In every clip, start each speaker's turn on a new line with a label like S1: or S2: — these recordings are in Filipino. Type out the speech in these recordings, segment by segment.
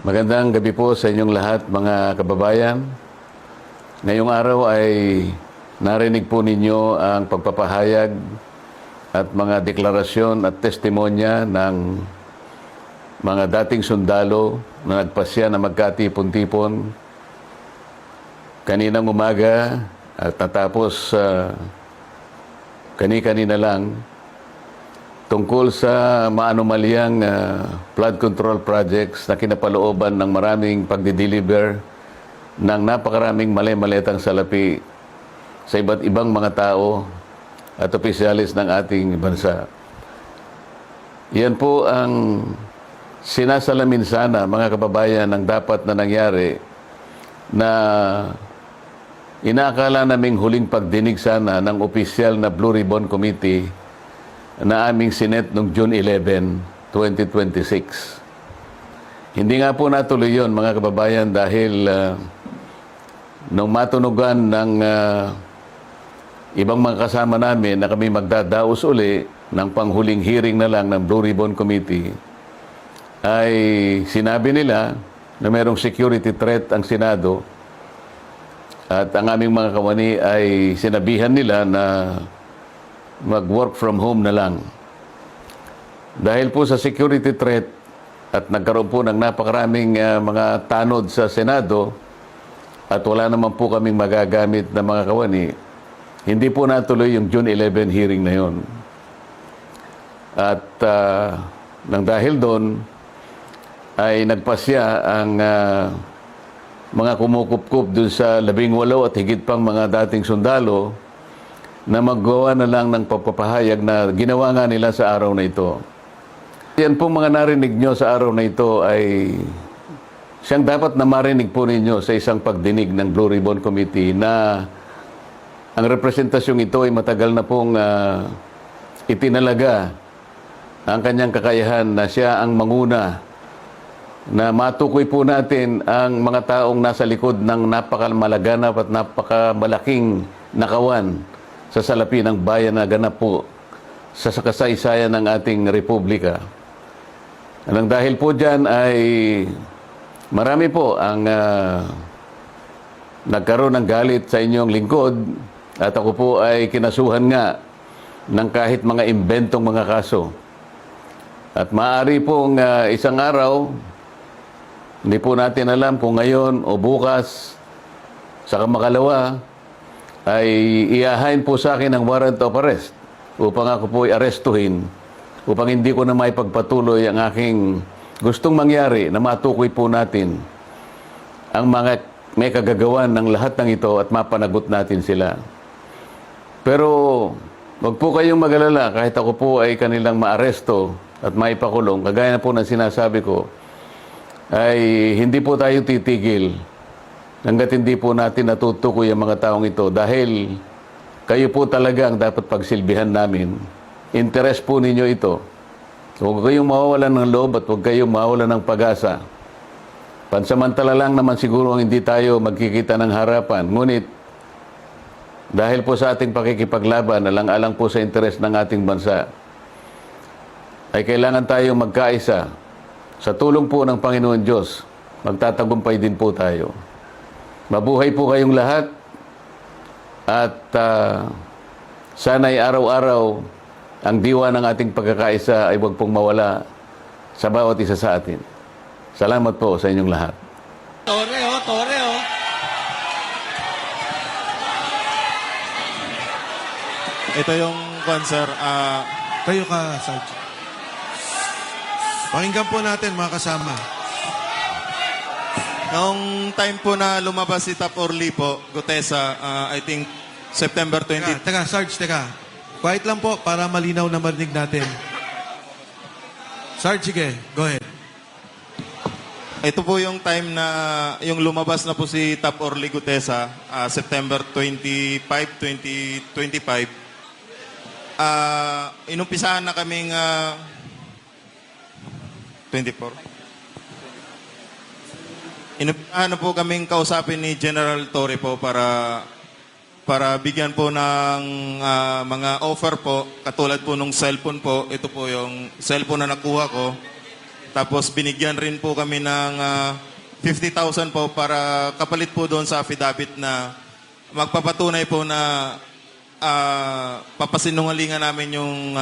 S1: Magandang gabi po sa inyong lahat, mga kababayan. Ngayong araw ay narinig po ninyo ang pagpapahayag at mga deklarasyon at testimonya ng mga dating sundalo na nagpasya na magkatipon-tipon kaninang umaga at natapos kani-kanina lang tungkol sa maanumalyang flood control projects na kinapalooban ng maraming pagdideliver ng napakaraming mali-maletang salapi sa iba't ibang mga tao at opisyalis ng ating bansa. Yan po ang sinasalamin sana, mga kababayan, ng dapat na nangyari na inaakala naming huling pagdinig sana ng opisyal na Blue Ribbon Committee na aming sinet noong June 11, 2026. Hindi nga po natuloy yun, mga kababayan, dahil nung matunugan ng ibang mga kasama namin na kami magdadaos uli ng panghuling hearing na lang ng Blue Ribbon Committee, ay sinabi nila na mayroong security threat ang Senado at ang aming mga kawani ay sinabihan nila na mag-work from home na lang. Dahil po sa security threat at nagkaroon po ng napakaraming mga tanod sa Senado at wala naman po kaming magagamit na mga kawani, hindi po natuloy yung June 11 hearing na yon. At nang dahil doon ay nagpasya ang mga kumukup-kup dun sa 18 at higit pang mga dating sundalo na maggawa na lang ng pagpapahayag na ginawa nga nila sa araw na ito. Yan pong mga narinig nyo sa araw na ito ay siyang dapat na marinig po ninyo sa isang pagdinig ng Blue Ribbon Committee na ang representasyong ito ay matagal na pong itinalaga ang kanyang kakayahan na siya ang manguna na matukoy po natin ang mga taong nasa likod ng napakamalaganap at napakamalaking nakawan sa salapi ng bayan na ganap po sa kasaysayan ng ating republika. Nang dahil po dyan ay marami po ang nagkaroon ng galit sa inyong lingkod at ako po ay kinasuhan nga ng kahit mga imbentong mga kaso. At maaari pong isang araw, hindi po natin alam kung ngayon o bukas, sa kamakalawa, ay iahain po sa akin ang warrant of arrest upang ako po arestuhin upang hindi ko na maipagpatuloy ang aking gustong mangyari na matukoy po natin ang mga may kagagawan ng lahat ng ito at mapanagot natin sila. Pero wag po kayong mag-alala kahit ako po ay kanilang maaresto at maipakulong, kagaya na po ng sinasabi ko, ay hindi po tayo titigil hanggat hindi po natin natutukoy ang mga taong ito dahil kayo po talaga ang dapat pagsilbihan namin. Interest po ninyo ito. Huwag kayong mawawalan ng loob at huwag kayong mawawalan ng pag-asa. Pansamantala lang naman siguro ang hindi tayo magkikita ng harapan. Ngunit dahil po sa ating pakikipaglaban, alang-alang po sa interes ng ating bansa, ay kailangan tayong magkaisa. Sa tulong po ng Panginoon Diyos, magtatagumpay din po tayo. Mabuhay po kayong lahat at sana'y araw-araw ang diwa ng ating pagkakaisa ay huwag pong mawala sa bawat isa sa atin. Salamat po sa inyong lahat.
S2: Tore, oh, tore, oh.
S3: Ito yung concert.
S4: Kayo ka, Sarge. Pakinggan po natin, mga kasama.
S3: Noong time po na lumabas si Tap Orly po, Gutesa, I think September 20.
S4: Teka, Sarge, teka. Quiet lang po para malinaw na marinig natin. Sarge, sige, go ahead.
S3: Ito po yung time na yung lumabas na po si Tap Orly Gutesa, September 25, 2025. Inumpisahan na kaming 24. Inumpisahan na po kaming kausapin ni General Torre po para bigyan po ng mga offer po, katulad po nung cellphone po. Ito po yung cellphone na nakuha ko. Tapos binigyan rin po kami ng 50,000 po para kapalit po doon sa affidavit na magpapatunay po na papasinungalingan namin yung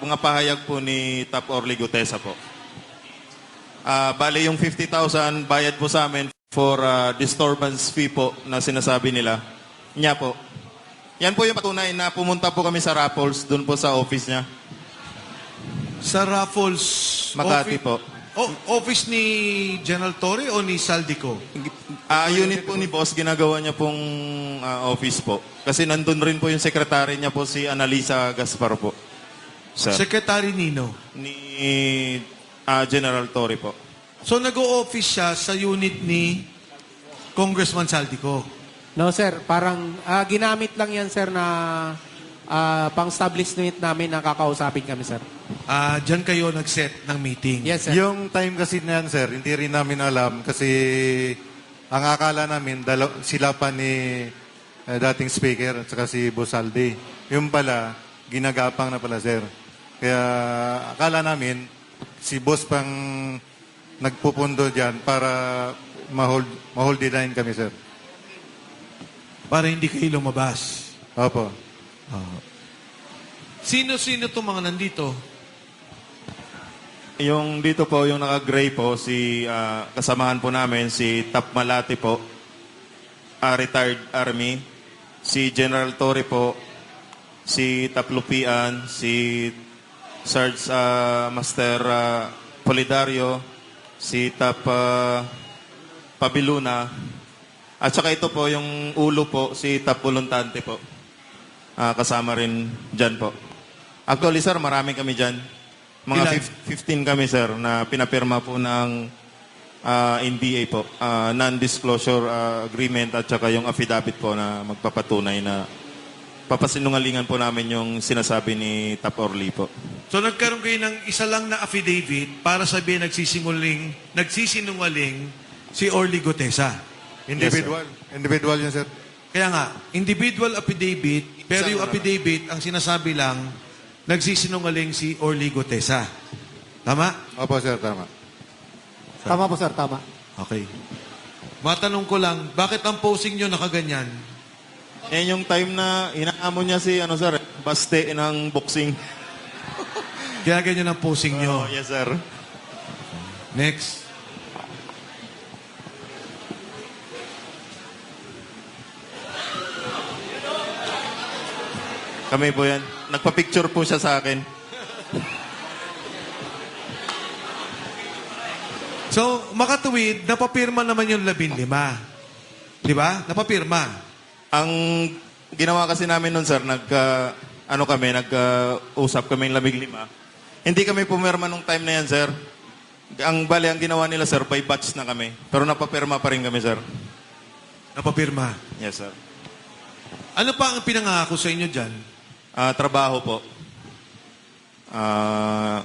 S3: mga pahayag po ni Tap Orly Gutesa po. Bale yung 50,000 bayad po sa amin for disturbance fee po na sinasabi nila. Niya po. Yan po yung patunay na pumunta po kami sa Raffles, doon po sa office niya.
S4: Sa Raffles...
S3: Makati po.
S4: Office ni General Torre o ni Saldico?
S3: Unit po ni boss, ginagawa niya pong office po. Kasi nandun rin po yung secretary niya po, si Analisa Gaspar po. Sir.
S4: Secretary Nino.
S3: Ni General Torre po.
S4: So nag-o-office siya sa unit ni Congressman Saldico.
S2: No, sir. Parang ginamit lang yan, sir, na pang-establishment namin na kakausapin kami, sir.
S4: Diyan kayo nag-set ng meeting.
S2: Yes, sir.
S5: Yung time kasi na yan, sir, hindi rin namin alam kasi ang akala namin, sila pa ni dating speaker at saka si Bosaldi. Yung pala, ginagapang na pala, sir. Kaya akala namin, si boss pang nagpupundo dyan para ma-hold the line kami, sir.
S4: Para hindi kayo lumabas.
S5: Opo.
S4: Sino-sino itong mga nandito?
S3: Yung dito po, yung naka-gray po, si kasamahan po namin, si Tap Malati po, retired Army, si General Torre po, si Tap Lupian, si Sarge Master Polidario, si Tap Pabiluna, at saka ito po, yung ulo po, si Tap Voluntante po. Kasama rin dyan po. Actually, sir, marami kami dyan. Mga 15 kami, sir, na pinapirma po ng NDA po. Non-disclosure agreement at saka yung affidavit po na magpapatunay na papasinungalingan po namin yung sinasabi ni Tap Orly po.
S4: So nagkaroon kayo ng isa lang na affidavit para sabihin nagsisinungaling si Orly Gutesa.
S5: Individual. Individual yun, sir.
S4: Kaya nga, individual affidavit, pero yung affidavit, ang sinasabi lang, nagsisinungaling si Orly Gutesa. Tama?
S5: Opo, sir, tama.
S2: Tama po, sir. Tama.
S4: Okay. Matanong ko lang, bakit ang posing nyo nakaganyan?
S3: Yan yung time na inaamon niya si, sir, baste ng boxing.
S4: Kaya ganyan ang posing nyo.
S3: Oh, yes, sir.
S4: Next.
S3: Kami po yan. Nagpa-picture po siya sa akin.
S4: So, makatuwid, napapirma naman yung 15. Di ba? Napapirma.
S3: Ang ginawa kasi namin nun, sir, nag-usap kami ng 15. Hindi kami pumirma nung time na yan, sir. Ang ginawa nila, sir, by batch na kami. Pero napapirma pa rin kami, sir.
S4: Napapirma.
S3: Yes, sir.
S4: Ano pa ang pinangako sa inyo dyan?
S3: Trabaho po.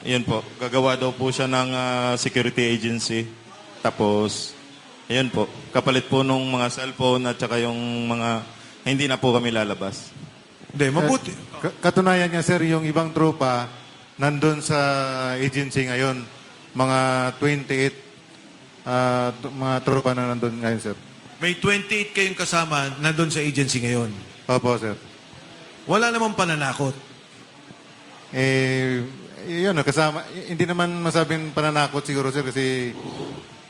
S3: Yun po. Gagawa daw po siya ng security agency. Tapos, yun po. Kapalit po nung mga cellphone at saka yung mga hindi na po kami lalabas.
S4: Hindi, mabuti.
S5: Katunayan niya, sir, yung ibang tropa nandun sa agency ngayon. Mga 28 mga tropa na nandun ngayon, sir.
S4: May 28 kayong kasama nandun sa agency ngayon.
S5: Opo, sir.
S4: Wala namang pananakot.
S5: Yun, kasama. Hindi naman masabing pananakot siguro, sir, kasi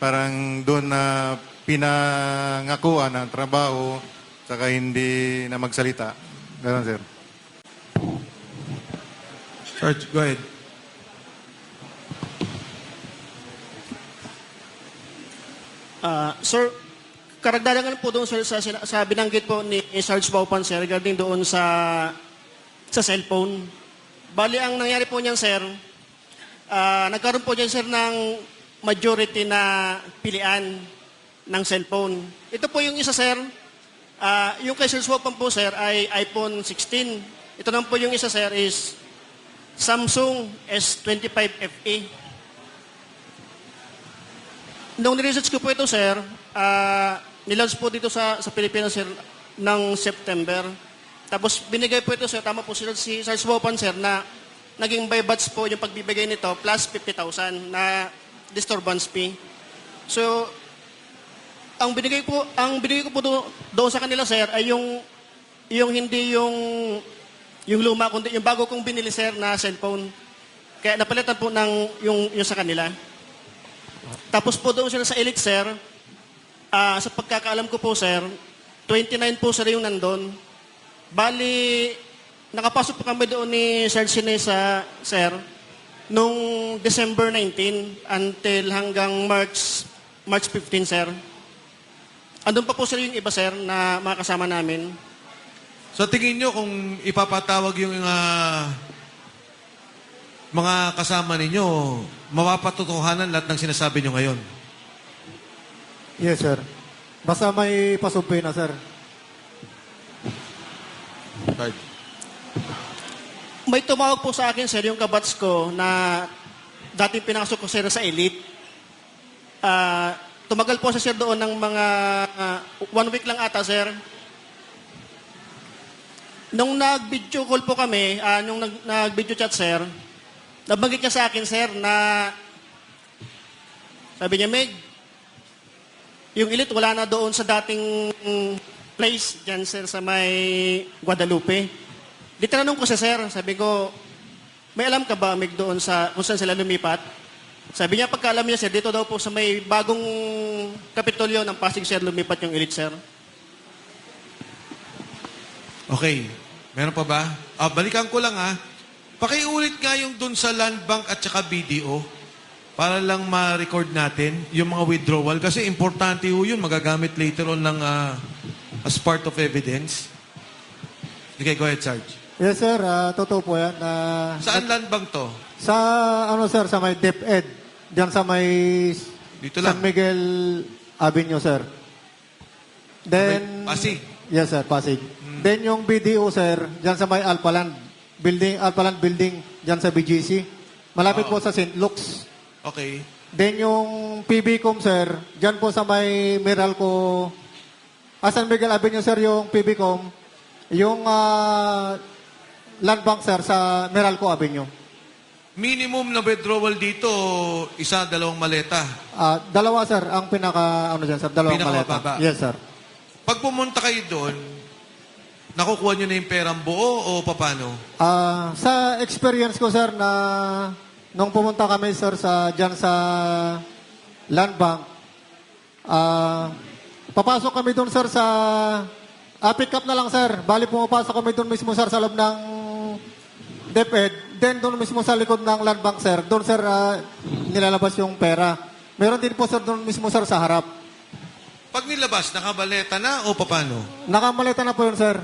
S5: parang doon na pinangakuan ng trabaho saka hindi na magsalita. Ganun, sir.
S4: Sarge, go ahead.
S6: Sir, karagdagan po doon sir, sa binanggit po ni Sarge Baupan, sir, regarding doon sa cellphone. Bali, ang nangyari po niyan, sir, nagkaroon po niyan, sir, ng majority na pilian ng cellphone. Ito po yung isa, sir. Yung kay Sarge Baupan po, sir, ay iPhone 16. Ito naman po yung isa, sir, is Samsung S25 FE. Nung niresearch ko po ito, sir, nilaunch po dito sa Pilipinas, sir, ng September. Tapos binigay po ito, sir, tama po si Sarge Baupan, sir, na naging by batch po yung pagbibigay nito plus 50,000 na disturbance fee. So, ang binigay ko po doon sa kanila, sir, ay yung hindi yung luma, kundi yung bago kong binili, sir, na cellphone. Kaya napalitan po yung sa kanila. Tapos po doon sila sa Elite, sir, sa pagkakaalam ko po, sir, 29 po sila yung nandun. Bali, nakapasok po kami doon ni Sir Sinesa, sir, nung December 19 until hanggang March 15, sir. Andun pa po sila yung iba, sir, na mga kasama namin.
S4: So tingin nyo kung ipapatawag yung mga kasama ninyo, mapapatotohanan lahat ng sinasabi nyo ngayon?
S7: Yes, sir. Basta may pasumpi na, sir.
S4: Right.
S6: May tumawag po sa akin, sir, yung kabats ko na dating pinasok ko, sir, sa Elite. Tumagal po siya, sir, doon ng mga 1 week lang ata, sir. Nung nag-video call po kami, nung nag-video chat, sir, nabanggit niya sa akin, sir, na sabi niya, Meg, yung Elite wala na doon sa dating place dyan, sir, sa may Guadalupe. Di tinanong ko siya, sir, sabi ko, may alam ka ba, Meg, doon sa kung saan sila lumipat? Sabi niya, pagkaalam niya, sir, dito daw po sa may bagong kapitolyo ng Pasig, sir, lumipat yung Elite, sir.
S4: Okay. Meron pa ba? Balikan ko lang pakiulit nga yung dun sa Land Bank at saka BDO para lang ma-record natin yung mga withdrawal kasi importante ho yun. Magagamit later on ng as part of evidence. Okay, go ahead, Sarge.
S7: Yes, sir. Totoo po yan.
S4: Saan Land Bank to?
S7: Sa, sir, sa may DepEd. Diyan sa may
S4: Dito lang.
S7: San Miguel Avenue, sir. Then,
S4: Pasig.
S7: Yes, sir, Pasig. Then yung BDO, sir, diyan sa may Alpaland Building, diyan sa BGC. Malapit po sa St. Luke's.
S4: Okay.
S7: Then yung PBCom, sir, diyan po sa may Meralco, San Miguel Avenue, sir, yung PBCom. Yung Land Bank, sir, sa Meralco Avenue.
S4: Minimum na withdrawal dito, isa, dalawang maleta.
S7: Dalawa, sir, ang pinaka, dyan, sir, dalawang maleta.
S4: Pinakababa.
S7: Yes, sir.
S4: Pag pumunta kayo doon, nakukuha nyo na yung perang buo o paano?
S7: Sa experience ko, sir, na nung pumunta kami, sir, dyan sa Land Bank, papasok kami doon, sir, sa pick up na lang, sir. Bali, pumapasok kami doon mismo, sir, sa loob ng DepEd. Then, doon mismo sa likod ng Land Bank, sir. Doon, sir, nilalabas yung pera. Meron din po, sir, doon mismo, sir, sa harap.
S4: Pag nilabas, nakabaleta na o paano?
S7: Nakamaleta na po yun, sir.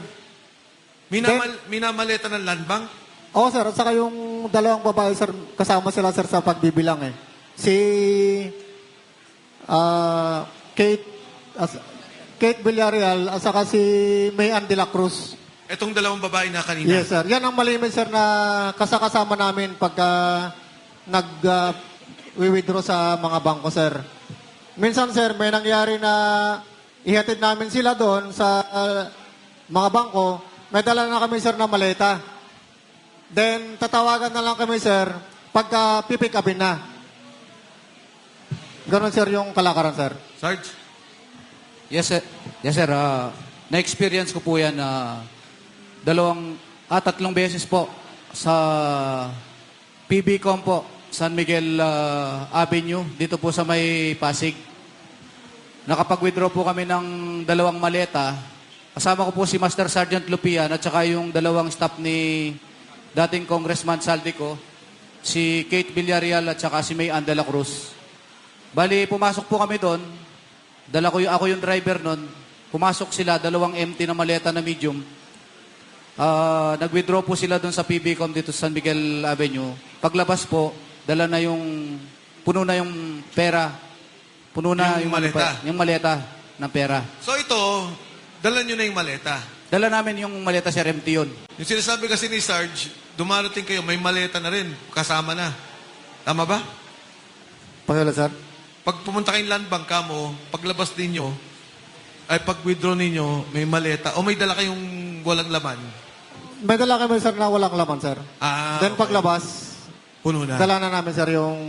S4: Minamaleta ng Land Bank?
S7: Oo, sir. At saka yung dalawang babae, sir, kasama sila, sir, sa pagbibilang, eh. Si Kate Villarreal at saka si Mayan de la Cruz.
S4: Etong dalawang babae na kanina?
S7: Yes, sir. Yan ang malimit, sir, na kasama namin pagka nag-withdraw sa mga bangko, sir. Minsan, sir, may nangyari na ihatid namin sila doon sa mga bangko. May dala na kami, sir, na maleta. Then, tatawagan na lang kami, sir, pagka pipick upin na. Ganon, sir, yung kalakaran, sir.
S4: Sarge?
S8: Yes, sir. Yes, sir. Na-experience ko po yan tatlong beses po sa PBCom po, San Miguel Avenue, dito po sa may Pasig. Nakapag-withdraw po kami ng dalawang maleta. Kasama ko po si Master Sergeant Lupian at saka yung dalawang staff ni dating Congressman Saldico, si Kate Villarreal at saka si Mayan de la Cruz. Bali, pumasok po kami doon. Ako yung driver nun. Pumasok sila, dalawang empty na maleta na medium. Nag-withdraw po sila doon sa PBCom dito sa San Miguel Avenue. Paglabas po, puno na yung pera. Puno na
S4: Yung maleta.
S8: Yung maleta ng pera.
S4: So ito, dala nyo na yung maleta.
S8: Dala namin yung maleta, sir, empty yun.
S4: Yung sinasabi kasi ni Sarge, dumarating kayo, may maleta na rin, kasama na. Tama ba?
S7: Pasala, sir.
S4: Pag pumunta kayong Land Bank mo, paglabas ninyo, ay pag-withdraw ninyo, may maleta, o may dala kayong walang laman.
S7: May dala kami, sir, na walang laman, sir.
S4: Ah,
S7: Then,
S4: okay.
S7: paglabas,
S4: Puno na.
S7: dala na namin, sir, yung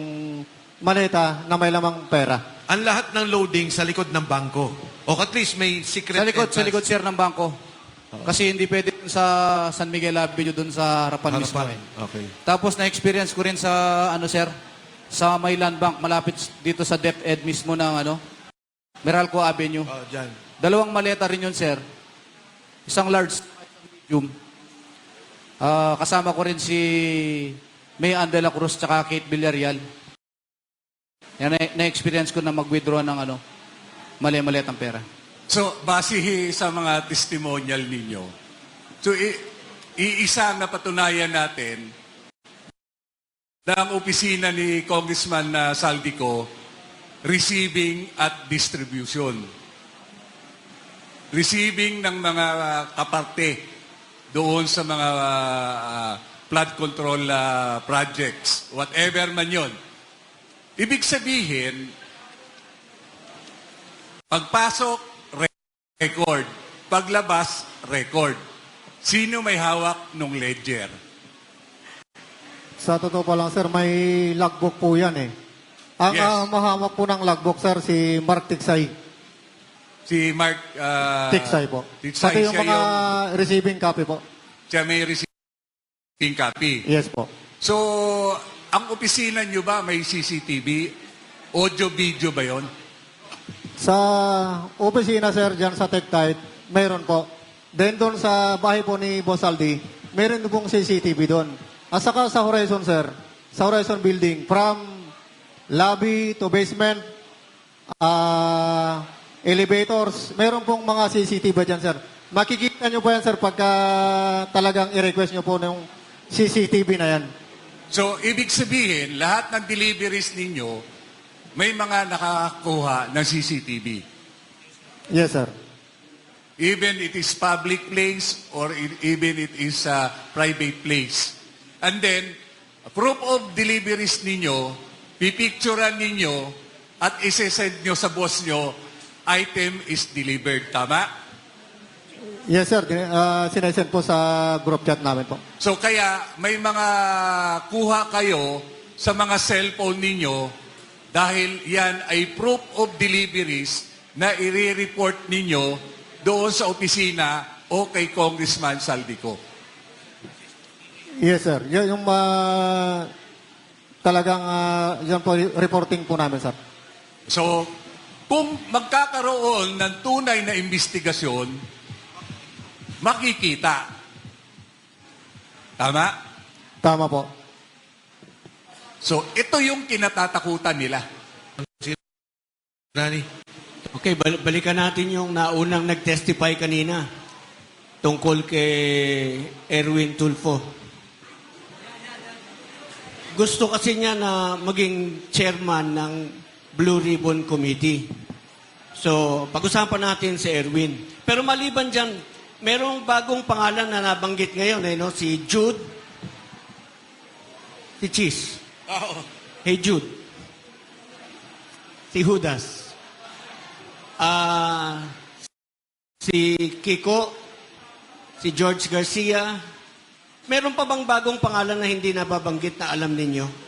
S7: maleta na may lamang pera.
S4: Ang lahat ng loading sa likod ng bangko. O at least may secret
S8: Sa likod
S4: entrance.
S8: sir ng bangko. Kasi hindi pwede dun sa San Miguel Avenue doon sa harapan mismo.
S4: Harapan. Okay.
S8: Tapos na-experience ko rin sa, sir, sa may land bank, malapit dito sa DepEd mismo ng, Meralco Avenue.
S4: Oh, dyan.
S8: 2 maleta rin yun, sir. Isang large, medium. Kasama ko rin si May Ann de la Cruz tsaka Kate Villarreal. Yan, na-experience ko na mag-withdraw ng, mali-maletang pera.
S9: So, base sa mga testimonial ninyo, so iisa na patunayan natin na ang opisina ni Congressman Saldico, receiving at distribution. Receiving ng mga kaparte doon sa mga flood control projects, whatever man yon. Ibig sabihin, pagpasok, record. Paglabas, record. Sino may hawak ng ledger?
S7: Sa totoo pa lang, sir, may logbook po yan eh. Ang
S9: Yes.
S7: mahawak po ng logbook, sir, si Mark Tiksay.
S9: Si Mark
S7: Tiksay po.
S9: Tiksay,
S7: Pati yung
S9: siya
S7: mga receiving copy po.
S9: siya may receiving copy.
S7: Yes po.
S9: So, ang opisina nyo ba may CCTV? Audio-video ba yon?
S7: Sa opisina, sir, dyan sa TechTite, mayroon po. Then doon sa bahay po ni Boss Aldi, mayroon pong CCTV doon. At saka sa Horizon, sir, sa Horizon Building, from lobby to basement, elevators, mayroon pong mga CCTV dyan, sir. Makikita nyo po yan, sir, pagka talagang i-request nyo po ng CCTV na yan.
S9: So, ibig sabihin, lahat ng deliveries ninyo, may mga nakakakuha ng CCTV.
S7: Yes, sir.
S9: Even it is public place or even it is a private place. And then, proof of deliveries ninyo, pipicturean ninyo, at isesend nyo sa boss nyo, item is delivered. Tama?
S7: Yes, sir. Sinesend po sa group chat namin po.
S9: So kaya may mga kuha kayo sa mga cellphone ninyo dahil yan ay proof of deliveries na i-report ninyo doon sa opisina o kay Congressman Saldico.
S7: Yes, sir. Yung talagang yan po reporting po namin, sir.
S9: So, kung magkakaroon ng tunay na investigasyon, makikita. Tama?
S7: Tama po.
S9: So, ito yung kinatatakutan nila.
S4: Rani.
S10: Okay, balikan natin yung naunang nag-testify kanina tungkol kay Erwin Tulfo. Gusto kasi niya na maging chairman ng Blue Ribbon Committee. So, pag-usapan natin si Erwin. Pero maliban dyan, merong bagong pangalan na nabanggit ngayon, si Jude. Si Cheese. Hey Jude. Si Judas. Si Kiko. Si George Garcia. Meron pa bang bagong pangalan na hindi nababanggit na alam ninyo?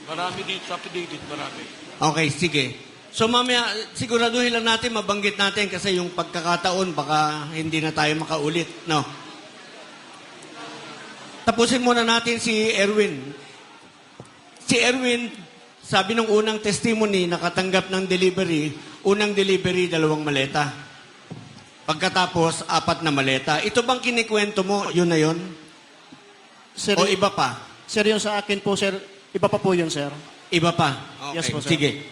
S4: Marami dito sa affidavit, marami.
S10: Okay, sige. So mamaya, siguraduhin lang natin, mabanggit natin kasi yung pagkakataon, baka hindi na tayo makaulit. No? Tapusin muna natin si Erwin. Si Erwin, sabi nung unang testimony, nakatanggap ng delivery, unang delivery, 2 maleta. Pagkatapos, 4 na maleta. Ito bang kinikwento mo, yun na yun?
S6: Sir,
S10: O iba pa?
S6: sir, yung sa akin po, sir, iba pa po yun, sir.
S10: Iba pa? Okay,
S6: Yes po, sir.
S10: sige.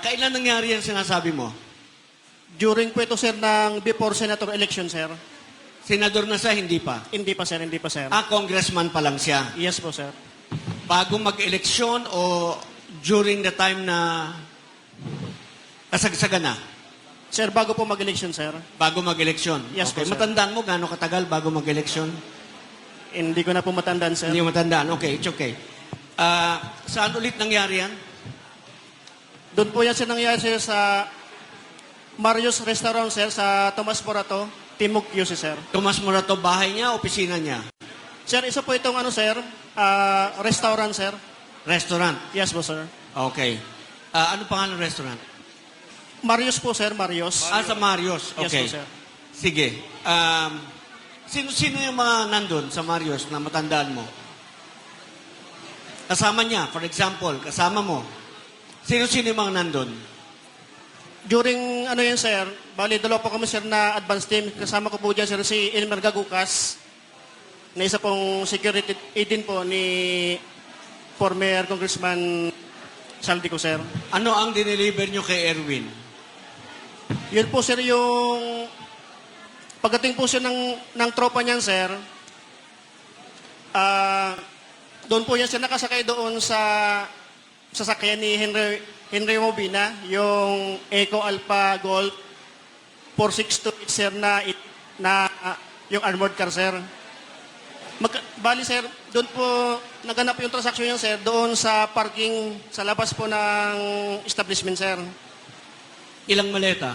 S10: Kailan nangyari yan sinasabi mo?
S6: During po ito, sir, ng before senator election, sir.
S10: Senador na siya, hindi pa?
S6: Hindi pa, sir, hindi pa, sir.
S10: Congressman pa lang siya.
S6: Yes po, sir.
S10: Bago mag-eleksyon o during the time na kasagsagan na?
S6: Sir, bago po mag-election, sir.
S10: Bago mag-eleksyon?
S6: Yes
S10: okay.
S6: po, sir.
S10: Matandaan mo gaano katagal bago mag-eleksyon?
S6: Hindi ko na po matandaan, sir.
S10: Hindi mo matandaan. Okay, it's okay. Saan ulit nangyari yan?
S6: Doon po yan, sir, nangyari, sir, sa Marius Restaurant, sir, sa Tomas Morato, Timog QC, sir.
S10: Tomas Morato, bahay niya, opisina niya?
S6: Sir, isa po itong, sir, Restaurant, sir.
S10: Restaurant.
S6: Yes po, sir.
S10: Okay. Ano pangalan ng restaurant?
S6: Marios po, sir. Marios.
S10: Sa Marios.
S6: Yes
S10: Okay.
S6: po, sir.
S10: Sige. Sino yung mga nandun sa Marios na matandaan mo? Kasama niya, for example, kasama mo. Sino yung mga nandun?
S6: During ano yan, sir, bali dalawa po kami, sir, na advance team. Kasama ko po dyan, sir, si Elmer Gagukas, na isa pong security aid din po ni former Congressman Saldico, sir.
S10: Ano ang dineliver nyo kay Erwin?
S6: Yun po, sir, yung pagdating po siya ng tropa niyan, sir, doon po yan siya nakasakay doon sa sasakyan ni Henry Mobina, yung Eco Alpha Gold 4628, sir, na yung armored car, sir. Bali, sir, doon po naganap yung transaksyon niya, sir, doon sa parking sa labas po ng establishment, sir.
S10: Ilang maleta?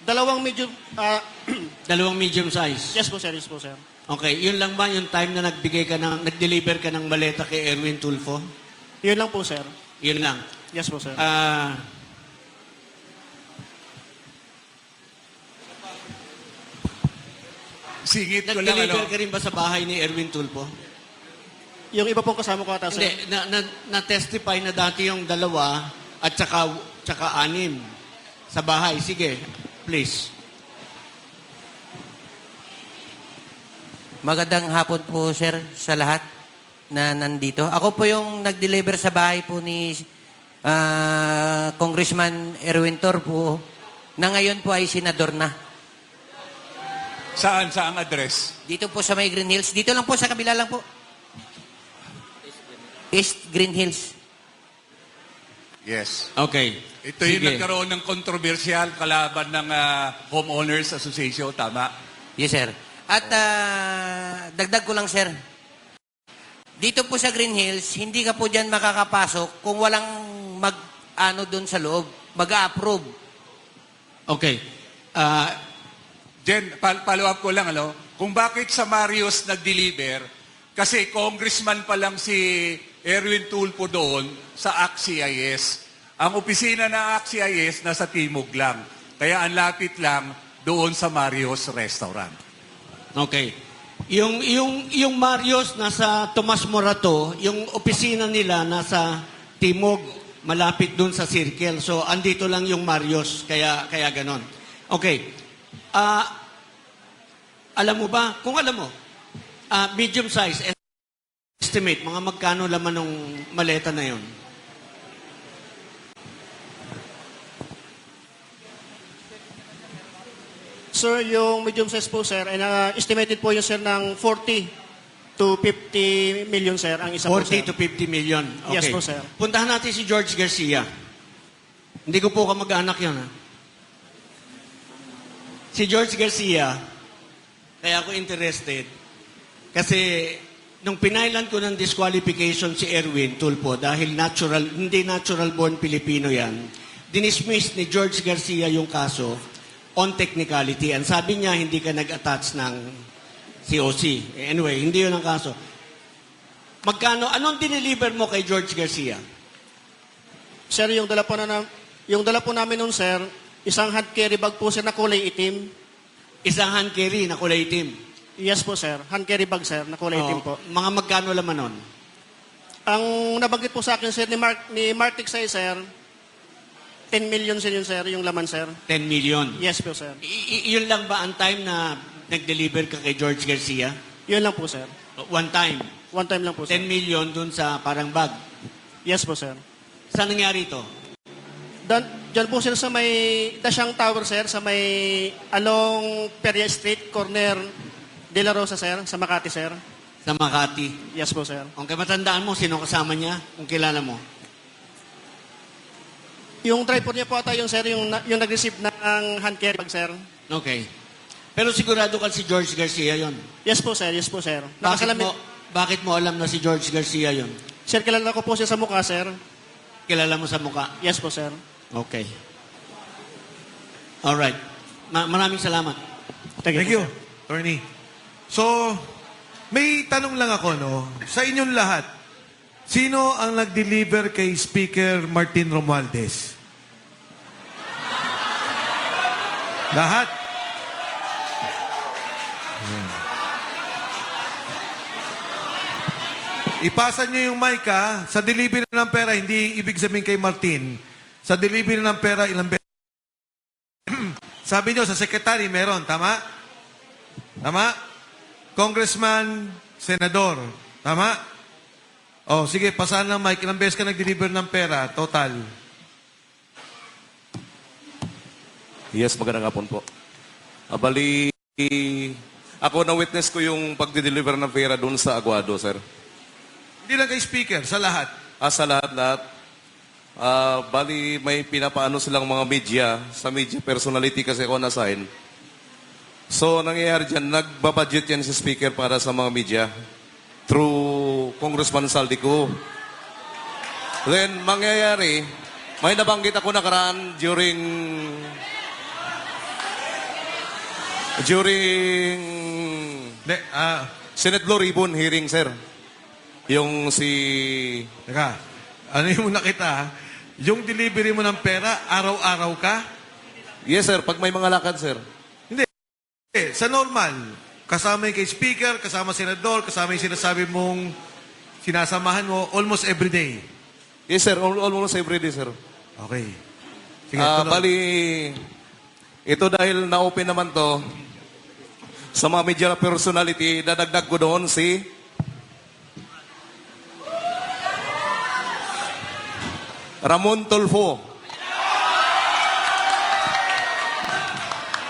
S6: Dalawang medium,
S10: Dalawang medium size?
S6: yes po, sir, yes po, sir.
S10: Okay, yun lang ba yung time na nag-deliver ka ng maleta kay Erwin Tulfo?
S6: Yun lang po, sir.
S10: Yun lang.
S6: Yes po, sir.
S9: Singit ko lang,
S10: Nag-deliver ka rin ba sa bahay ni Erwin Tulfo?
S6: Yung iba pong kasama ko ata, sir.
S10: Hindi, na-testify na dati yung dalawa at tsaka anim sa bahay. Sige, please.
S11: Magandang hapon po, sir, sa lahat na nandito. Ako po yung nag-deliver sa bahay po ni Congressman Erwin Tulfo na ngayon po ay senador na.
S9: Saan ang address?
S11: Dito po sa may Green Hills. Dito lang po, sa kabila lang po. East Green Hills.
S9: Yes.
S10: Okay.
S9: Ito yung
S10: Sige.
S9: nagkaroon ng kontrobersyal kalaban ng Homeowners Association, tama?
S11: Yes, sir. At dagdag ko lang, sir. Dito po sa Green Hills, hindi ka po dyan makakapasok kung walang doon sa loob. Mag-a-approve.
S10: Okay.
S9: Jen, follow up ko lang, kung bakit sa Marios nag-deliver, kasi congressman pa lang si Erwin Tulfo doon sa ACT-CIS. Ang opisina ng ACT-CIS nasa Timog lang. Kaya ang lapit lang doon sa Marios Restaurant.
S10: Okay. Yung Marios nasa Tomas Morato, yung opisina nila nasa Timog, malapit dun sa Circle. So, andito lang yung Marios, kaya ganon. Okay. Alam mo ba, kung alam mo, medium size, estimate, mga magkano laman ng maleta na yon?
S6: Sir, yung medium size po, sir, ay estimated po yun, sir, ng 40 to 50 million, sir, ang isa po, sir.
S10: 40 to 50 million. Okay.
S6: Yes po, sir.
S10: Puntahan natin si George Garcia. Hindi ko po kamag-anak yun, ha? Si George Garcia, kaya ako interested, kasi nung pinailan ko ng disqualification si Erwin Tulfo dahil hindi natural born Pilipino yan, dinismiss ni George Garcia yung kaso on technicality. Ang sabi niya, hindi ka nag-attach ng COC. Anyway, hindi yun ang kaso. Anong dineliver mo kay George Garcia?
S6: Sir, yung dala po namin nun, sir, isang hand carry bag po, sir, na kulay itim.
S10: Isang hand carry na kulay itim.
S6: Yes po, sir. Hand carry bag, sir, na kulay itim po.
S10: Mga magkano laman nun?
S6: Ang nabanggit po sa akin, sir, ni Mark Tiksay, sir, 10 million, sir, yun, sir, yung laman, sir.
S10: 10 million.
S6: Yes po, sir.
S10: Yun lang ba ang time na nag-deliver ka kay George Garcia?
S6: Yun lang po, sir.
S10: One time.
S6: One time lang po,
S10: 10
S6: sir.
S10: million dun sa parang bag.
S6: Yes po, sir.
S10: Saan nangyari ito?
S6: Diyan po, sir, sa may Dasyang Tower, sir, sa may along Peria Street, corner De La Rosa, sir, sa Makati, sir.
S10: Sa Makati.
S6: Yes po, sir.
S10: Kung matandaan mo, sino kasama niya? Kung kilala mo.
S6: Yung driver niya po ata yung, sir, yung nag-receive ng hand carry bag, sir.
S10: Okay. Pero sigurado ka si George Garcia yon.
S6: Yes po, sir. Yes po, sir.
S10: Bakit mo alam na si George Garcia yon?
S6: Sir, kilala ko po siya sa mukha, sir.
S10: Kilala mo sa mukha?
S6: Yes po, sir.
S10: Okay. Alright. Maraming salamat.
S4: Thank you, Attorney. So, May tanong lang ako, no? Sa inyong lahat, sino ang nag-deliver kay Speaker Martin Romualdez? Lahat. Ipasa niyo yung mic, ha? Sa delivery ng pera, hindi ibig sabihin kay Martin. Sa delivery ng pera, ilang beses. Sabi niyo, sa secretary, meron. Tama? Tama? Congressman, senador. Tama? Oh, sige, pasahan ng mic. Ilang beses ka nag-deliver ng pera? Total.
S12: Yes, magandang hapon po. Bali, ako na-witness ko yung pagdi-deliver ng pera doon sa Aguado, sir.
S4: Hindi lang kay speaker, sa lahat.
S12: Sa lahat-lahat. Bali, may pinapaano silang mga media. Sa media personality kasi ako na-assign. So, nangyayari dyan, nagbabudget yan si speaker para sa mga media through Congressman Saldico. Then, mangyayari, may nabanggit ako nakaraan during Senate Blue Ribbon hearing, sir. Yung si...
S4: Teka, ano yung nakita, ha? Yung delivery mo ng pera, araw-araw ka?
S12: Yes, sir. Pag may mga lakad, sir.
S4: Hindi. Sa normal, kasama yung kay speaker, kasama senador, kasama yung sinasabi mong sinasamahan mo almost every day.
S12: Yes, sir. Almost every day, sir.
S4: Okay. Sige, tuloy.
S12: Bali, ito dahil na-open naman to, sa mga media personality, dadagdag ko doon si Ramon Tulfo.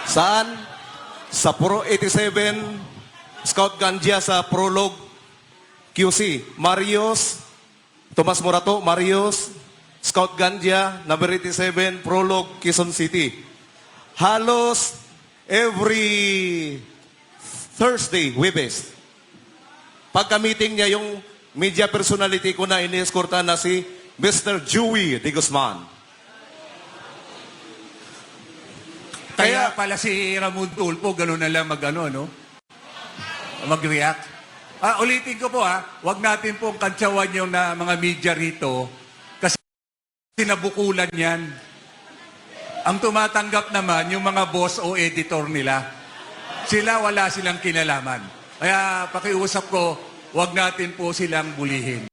S12: Saan? Sa Pro 87, Scout Gandia sa Prologue QC. Marios, Tomas Morato, Marios, Scout Gandia, number 87, Prologue, Quezon City. Halos every Thursday, Webes. Pagka-meeting niya, yung media personality ko na ini-escorta na si Mr. Joey de Guzman.
S9: Kaya pala si Ramon Tulfo, gano'n na lang mag-react. Ulitin ko po wag natin pong kantsawan yung na mga media rito kasi sinabukulan yan. Ang tumatanggap naman yung mga boss o editor nila. Wala silang kinalaman. Kaya pakiusap ko, wag natin po silang bulihin.